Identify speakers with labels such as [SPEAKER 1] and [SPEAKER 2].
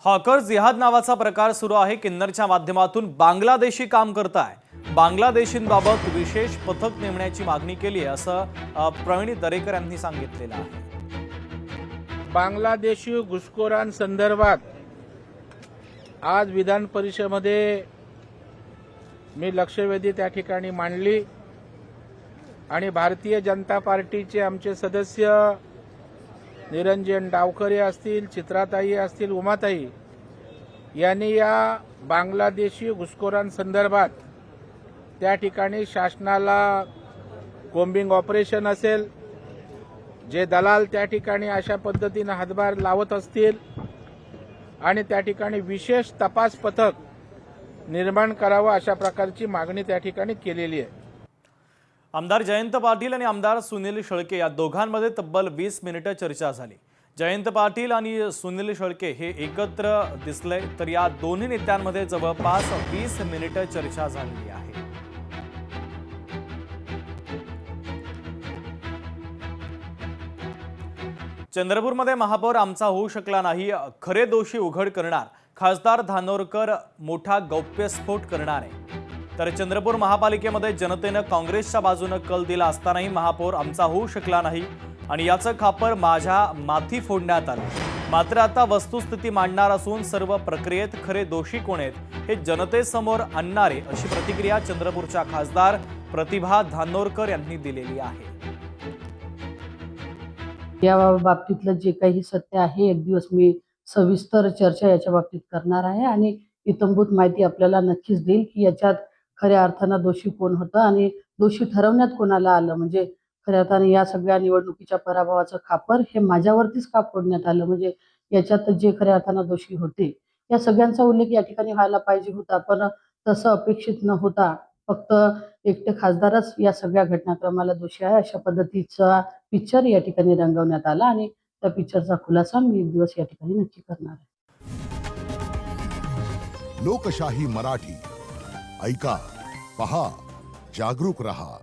[SPEAKER 1] Hawker जिहाद नावाचा प्रकार सुरू आहे। किन्नरच्या माध्यमातून बांगलादेशी काम करताय। बांगलादेशींबाबत विशेष पथक नेमण्याची मागणी केली आहे असं प्रवीण दरेकर यांनी सांगितलेलं आहे।
[SPEAKER 2] बांगलादेशी घुसखोरांसंदर्भात आज विधान परिषदेमध्ये मी लक्षवेधी त्या ठिकाणी मांडली आणि भारतीय जनता पार्टीचे आमचे सदस्य निरंजन डावखरे असतील, चित्राताई असतील, उमाताई यांनी या बांगलादेशी घुसखोरांसंदर्भात त्या ठिकाणी शासनाला कोम्बिंग ऑपरेशन असेल, जे दलाल त्या ठिकाणी अशा पद्धतीने हातभार लावत असतील आणि त्या ठिकाणी विशेष तपास पथक निर्माण करावं अशा प्रकारची मागणी त्या ठिकाणी केलेली आहे।
[SPEAKER 1] आमदार जयंत पाटील आणि आमदार सुनील शेळके या दोघांमध्ये तब्बल 20 मिनिटे चर्चा झाली। जयंत पाटील आणि सुनील शेळके हे एकत्र दिसले तर या दोन्ही नेत्यांमध्ये जवळपास 20 मिनिटे चर्चा झाली आहे। चंद्रपूरमध्ये महापौर आमचा होऊ शकला नाही, खरे दोषी उघड करणार खासदार धानोरकर मोठा गौप्यस्फोट करणार आहे। तर चंद्रपूर महापालिकेमध्ये जनतेने काँग्रेसच्या बाजूने कल दिला असतानाही महापौर आमचा होऊ शकला नाही आणि याचं खापर माझ्या माथी फोडण्यात आलं। मात्र आता वस्तुस्थिती मांडणार असून सर्व प्रक्रियेत खरे दोषी कोण आहेत हे जनतेसमोर आणणारे अशी प्रतिक्रिया चंद्रपूरच्या खासदार प्रतिभा धानोरकर यांनी दिलेली आहे।
[SPEAKER 3] या बाबतीतलं जे काही सत्य आहे एक दिवस मी सविस्तर चर्चा याच्या बाबतीत करणार आहे आणि इत्थंभूत माहिती आपल्याला नक्कीच देईल की याच्यात खऱ्या अर्थानं दोषी कोण होतं आणि दोषी ठरवण्यात कोणाला आलं। म्हणजे खऱ्या अर्थाने या सगळ्या निवडणुकीच्या पराभवाचं खापर हे माझ्यावरतीच का फोडण्यात आलं, म्हणजे याच्यात जे खऱ्या अर्थानं दोषी होते या सगळ्यांचा उल्लेख या ठिकाणी व्हायला पाहिजे होता, पण तसं अपेक्षित न होता फक्त एकटे खासदारच या सगळ्या घटनाक्रमाला दोषी आहे अशा पद्धतीचा पिक्चर या ठिकाणी रंगवण्यात आला आणि त्या पिक्चरचा खुलासा मी एक दिवस या ठिकाणी नक्की करणार आहे।
[SPEAKER 4] लोकशाही मराठी ऐका, पहा, जागरूक रहा।